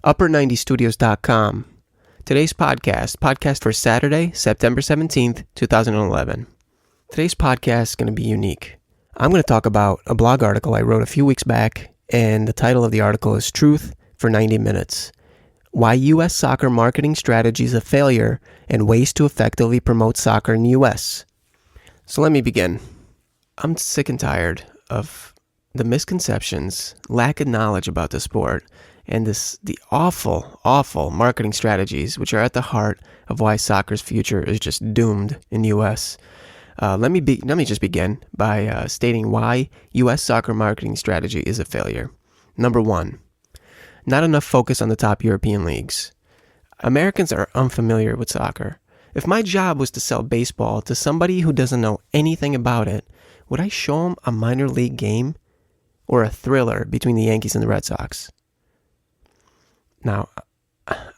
upper90studios.com. Today's podcast for Saturday, September 17th, 2011. Today's podcast is going to be unique. I'm going to talk about a blog article I wrote a few weeks back, and the title of the article is Truth for 90 Minutes. Why U.S. Soccer Marketing Strategy is a Failure and Ways to Effectively Promote Soccer in the U.S. So let me begin. I'm sick and tired of the misconceptions, lack of knowledge about the sport, and the awful marketing strategies which are at the heart of why soccer's future is just doomed in the U.S. Let me just begin by stating why U.S. soccer marketing strategy is a failure. Number one, not enough focus on the top European leagues. Americans are unfamiliar with soccer. If my job was to sell baseball to somebody who doesn't know anything about it, would I show them a minor league game or a thriller between the Yankees and the Red Sox? Now,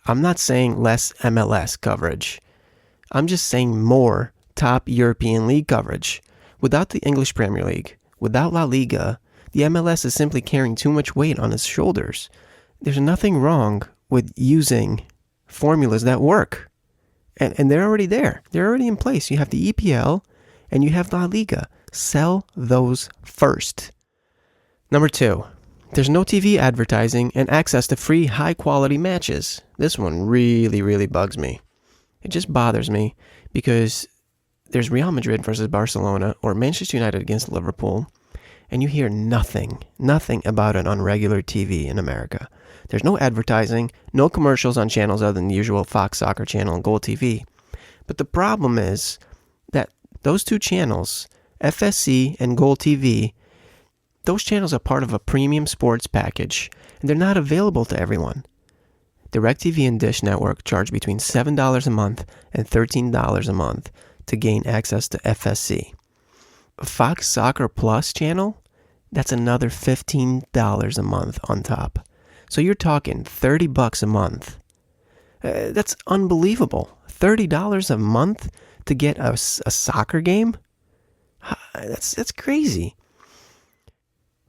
I'm not saying less MLS coverage. I'm just saying more top European league coverage. Without the English Premier League, without La Liga, the MLS is simply carrying too much weight on its shoulders. There's nothing wrong with using formulas that work. And they're already there. They're already in place. You have the EPL and you have La Liga. Sell those first. Number two, there's no TV advertising and access to free high-quality matches. This one really bugs me. It just bothers me because there's Real Madrid versus Barcelona or Manchester United against Liverpool, and you hear nothing about it on regular TV in America. There's no advertising, no commercials on channels other than the usual Fox Soccer channel and Goal TV. But the problem is that those two channels, FSC and Goal TV, those channels are part of a premium sports package, and they're not available to everyone. DirecTV and Dish Network charge between $7 a month and $13 a month to gain access to FSC. Fox Soccer Plus channel, that's another $15 a month on top. So you're talking $30 a month. That's unbelievable. $30 a month to get a soccer game? That's crazy.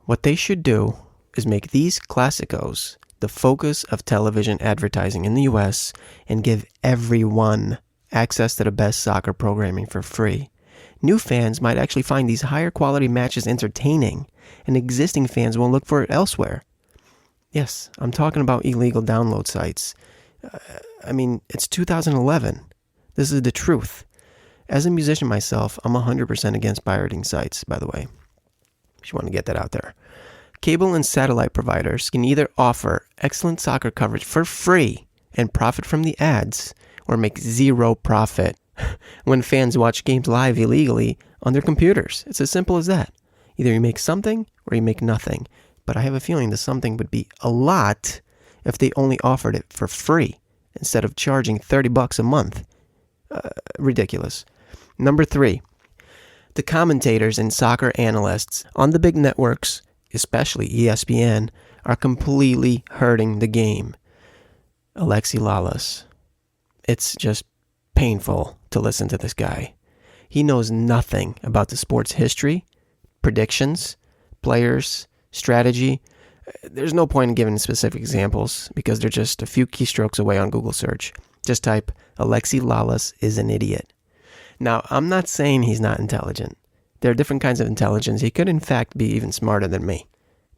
What they should do is make these Clásicos the focus of television advertising in the U.S. and give everyone access to the best soccer programming for free. New fans might actually find these higher quality matches entertaining, and existing fans won't look for it elsewhere. Yes, I'm talking about illegal download sites. It's 2011. This is the truth. As a musician myself, I'm 100% against pirating sites, by the way. If you want to get that out there. Cable and satellite providers can either offer excellent soccer coverage for free and profit from the ads, or make zero profit when fans watch games live illegally on their computers. It's as simple as that. Either you make something or you make nothing. But I have a feeling the something would be a lot if they only offered it for free instead of charging $30 a month. Ridiculous. Number three, the commentators and soccer analysts on the big networks, especially ESPN, are completely hurting the game. Alexi Lalas. It's just painful to listen to this guy. He knows nothing about the sport's history, predictions, players, strategy. There's no point in giving specific examples because they're just a few keystrokes away on Google search. Just type, Alexi Lalas is an idiot. Now, I'm not saying he's not intelligent. There are different kinds of intelligence. He could, in fact, be even smarter than me.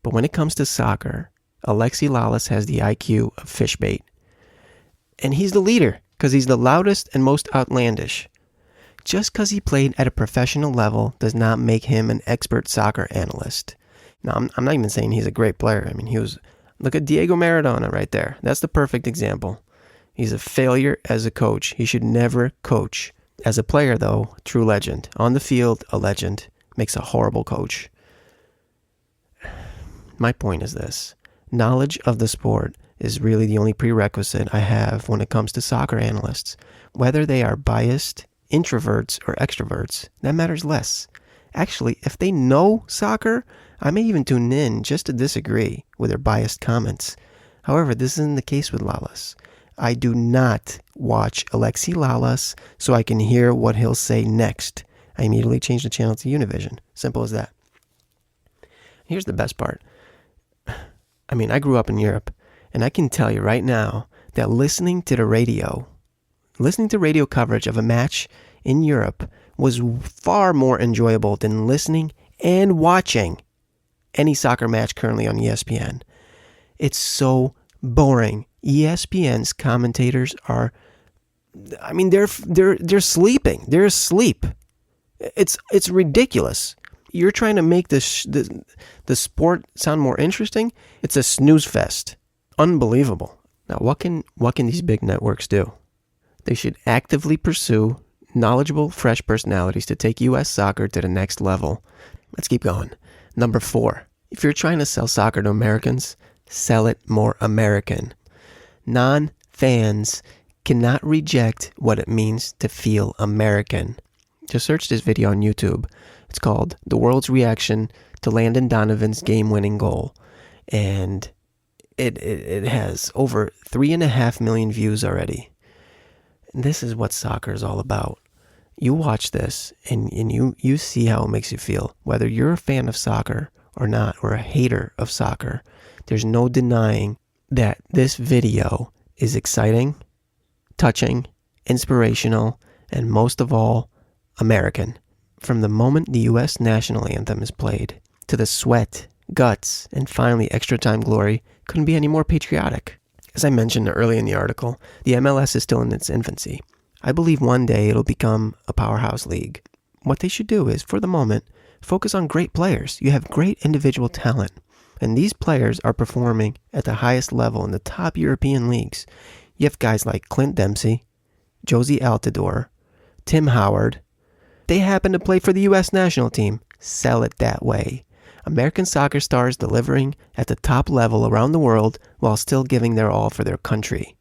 But when it comes to soccer, Alexi Lalas has the IQ of fish bait. And he's the leader because he's the loudest and most outlandish. Just because he played at a professional level does not make him an expert soccer analyst. Now, I'm not even saying he's a great player. Look at Diego Maradona right there. That's the perfect example. He's a failure as a coach. He should never coach. As a player, though, true legend. On the field, a legend. Makes a horrible coach. My point is this. Knowledge of the sport is really the only prerequisite I have when it comes to soccer analysts. Whether they are biased, introverts, or extroverts, that matters less. Actually, if they know soccer, I may even tune in just to disagree with their biased comments. However, this isn't the case with Lalas. I do not watch Alexi Lalas so I can hear what he'll say next. I immediately change the channel to Univision. Simple as that. Here's the best part. I grew up in Europe, And I can tell you right now that listening to radio coverage of a match in Europe was far more enjoyable than listening and watching any soccer match currently on ESPN. It's so boring. ESPN's commentators are, they're sleeping. They're asleep. It's ridiculous. You're trying to make the sport sound more interesting. It's a snooze fest. Unbelievable. Now, what can these big networks do? They should actively pursue knowledgeable, fresh personalities to take U.S. soccer to the next level. Let's keep going. Number 4. If you're trying to sell soccer to Americans, sell it more American. Non-fans cannot reject what it means to feel American. Just search this video on YouTube. It's called The World's Reaction to Landon Donovan's Game-Winning Goal. And it has over 3.5 million views already. And this is what soccer is all about. You watch this and you see how it makes you feel. Whether you're a fan of soccer or not, or a hater of soccer, there's no denying that this video is exciting, touching, inspirational, and most of all, American. From the moment the U.S. national anthem is played, to the sweat, guts, and finally extra time glory, couldn't be any more patriotic. As I mentioned early in the article, the MLS is still in its infancy. I believe one day it'll become a powerhouse league. What they should do is, for the moment, focus on great players. You have great individual talent, and these players are performing at the highest level in the top European leagues. You have guys like Clint Dempsey, Josie Altidore, Tim Howard. They happen to play for the U.S. national team. Sell it that way. American soccer stars delivering at the top level around the world while still giving their all for their country.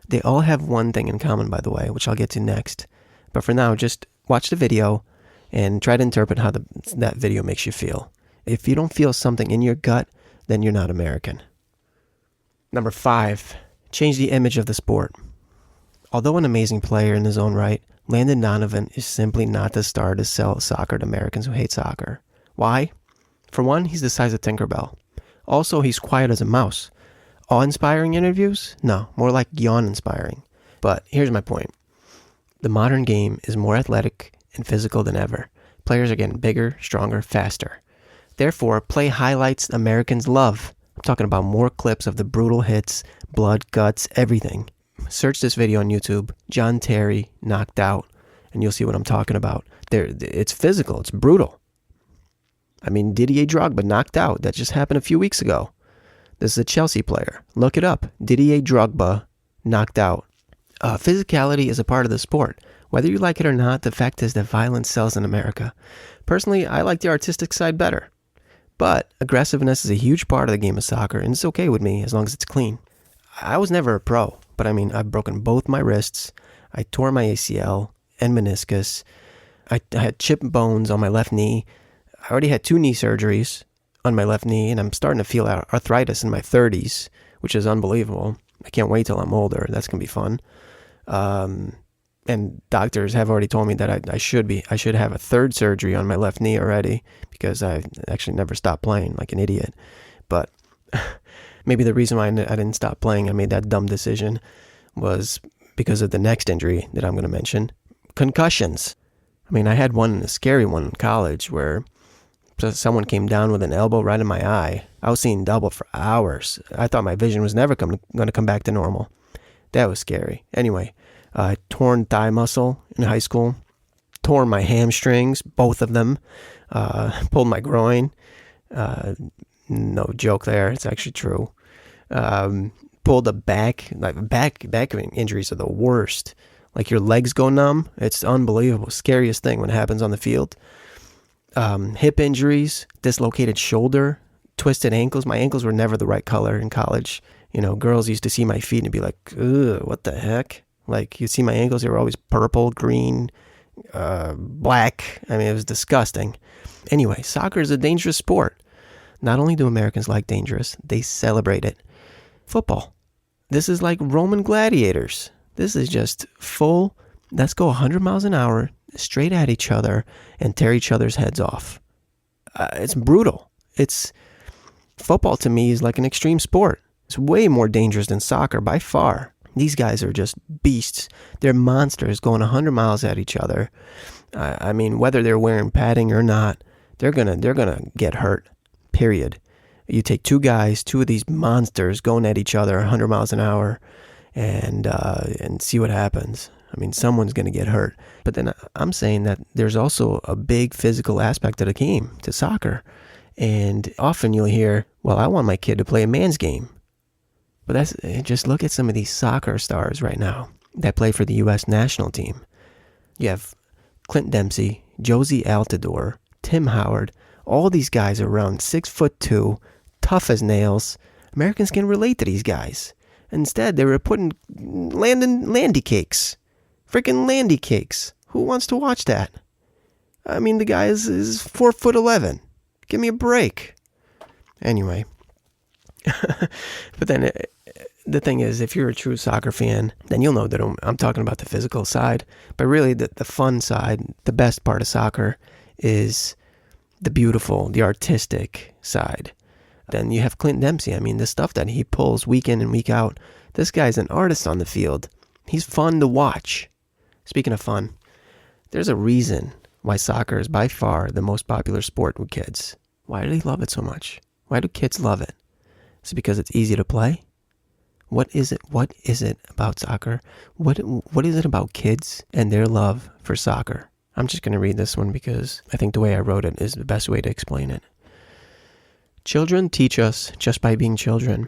They all have one thing in common, by the way, which I'll get to next. But for now, just watch the video and try to interpret how that video makes you feel. If you don't feel something in your gut, then you're not American. Number 5, change the image of the sport. Although an amazing player in his own right, Landon Donovan is simply not the star to sell soccer to Americans who hate soccer. Why? For one, he's the size of Tinkerbell. Also, he's quiet as a mouse. Awe-inspiring interviews? No, more like yawn-inspiring. But here's my point. The modern game is more athletic and physical than ever. Players are getting bigger, stronger, faster. Therefore, play highlights Americans love. I'm talking about more clips of the brutal hits, blood, guts, everything. Search this video on YouTube, John Terry knocked out, and you'll see what I'm talking about. It's physical, it's brutal. I mean, Didier Drogba knocked out. That just happened a few weeks ago. This is a Chelsea player. Look it up. Didier Drogba knocked out. Physicality is a part of the sport. Whether you like it or not, the fact is that violence sells in America. Personally, I like the artistic side better. But aggressiveness is a huge part of the game of soccer, and it's okay with me as long as it's clean. I was never a pro, but I mean, I've broken both my wrists. I tore my ACL and meniscus. I had chipped bones on my left knee. I already had 2 knee surgeries on my left knee, and I'm starting to feel arthritis in my 30s, which is unbelievable. I can't wait till I'm older. That's going to be fun. And doctors have already told me that I should have a 3rd surgery on my left knee already, because I actually never stopped playing like an idiot. But maybe the reason why I didn't stop playing, I made that dumb decision, was because of the next injury that I'm going to mention. Concussions. I mean, I had a scary one in college where someone came down with an elbow right in my eye. I was seeing double for hours. I thought my vision was never going to come back to normal. That was scary. Anyway, torn thigh muscle in high school. Tore my hamstrings, both of them. Pulled my groin. No joke there. It's actually true. Pulled the back. Back injuries are the worst. Like your legs go numb. It's unbelievable. Scariest thing when it happens on the field. Hip injuries, dislocated shoulder, twisted ankles. My ankles were never the right color in college. You know, girls used to see my feet and be like, ugh, what the heck? Like, you see my ankles, they were always purple, green, black. I mean, it was disgusting. Anyway, soccer is a dangerous sport. Not only do Americans like dangerous, they celebrate it. Football. This is like Roman gladiators. This is just full, let's go 100 miles an hour, straight at each other, and tear each other's heads off. It's brutal. Football to me is like an extreme sport. It's way more dangerous than soccer by far. These guys are just beasts. They're monsters going 100 miles at each other. I mean, whether they're wearing padding or not, they're gonna get hurt. Period. You take two guys, two of these monsters going at each other 100 miles an hour, and see what happens. I mean, someone's gonna get hurt. But then I'm saying that there's also a big physical aspect of the game, to soccer. And often you'll hear, well, I want my kid to play a man's game. But just look at some of these soccer stars right now that play for the U.S. national team. You have Clint Dempsey, Josie Altidore, Tim Howard. All these guys are around 6'2", tough as nails. Americans can relate to these guys. Instead, they were putting landy cakes. Freaking landy cakes. Who wants to watch that? I mean, the guy is 4'11". Give me a break. Anyway. But then the thing is, if you're a true soccer fan, then you'll know that I'm talking about the physical side. But really, the fun side, the best part of soccer is the beautiful, the artistic side. Then you have Clint Dempsey. I mean, the stuff that he pulls week in and week out. This guy's an artist on the field. He's fun to watch. Speaking of fun, there's a reason why soccer is by far the most popular sport with kids. Why do they love it so much? Why do kids love it? Is it because it's easy to play? What is it? What is it about soccer? What is it about kids and their love for soccer? I'm just going to read this one because I think the way I wrote it is the best way to explain it. Children teach us just by being children.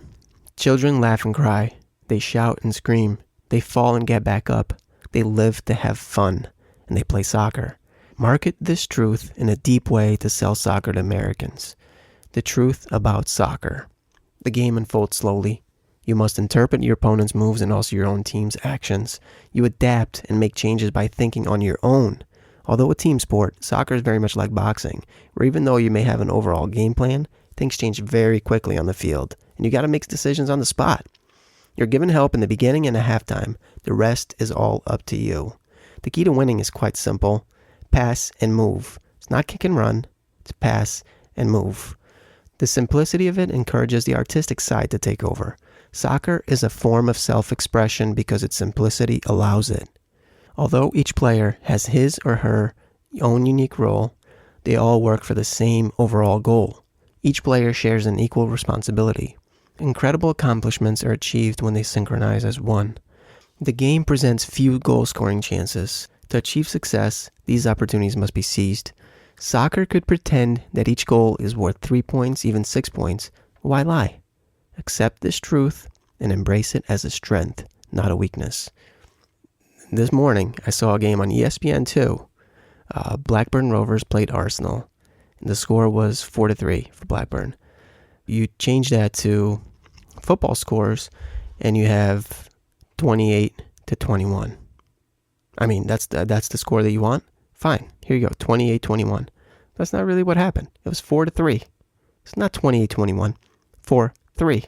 Children laugh and cry. They shout and scream. They fall and get back up. They live to have fun, and they play soccer. Market this truth in a deep way to sell soccer to Americans. The truth about soccer. The game unfolds slowly. You must interpret your opponent's moves and also your own team's actions. You adapt and make changes by thinking on your own. Although a team sport, soccer is very much like boxing, where even though you may have an overall game plan, things change very quickly on the field, and you got to make decisions on the spot. You're given help in the beginning and at halftime. The rest is all up to you. The key to winning is quite simple. Pass and move. It's not kick and run. It's pass and move. The simplicity of it encourages the artistic side to take over. Soccer is a form of self-expression because its simplicity allows it. Although each player has his or her own unique role, they all work for the same overall goal. Each player shares an equal responsibility. Incredible accomplishments are achieved when they synchronize as one. The game presents few goal-scoring chances. To achieve success, these opportunities must be seized. Soccer could pretend that each goal is worth 3 points, even 6 points. Why lie? Accept this truth and embrace it as a strength, not a weakness. This morning, I saw a game on ESPN2. Blackburn Rovers played Arsenal. And the score was 4-3 for Blackburn. You change that to football scores, and you have 28-21. I mean, that's the score that you want? Fine, here you go, 28-21. That's not really what happened. It was 4-3. It's not 28-21. 4-3.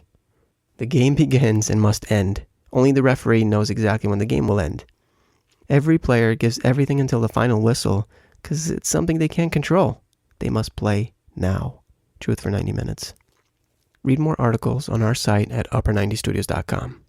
The game begins and must end. Only the referee knows exactly when the game will end. Every player gives everything until the final whistle because it's something they can't control. They must play now. Truth for 90 minutes. Read more articles on our site at upper90studios.com.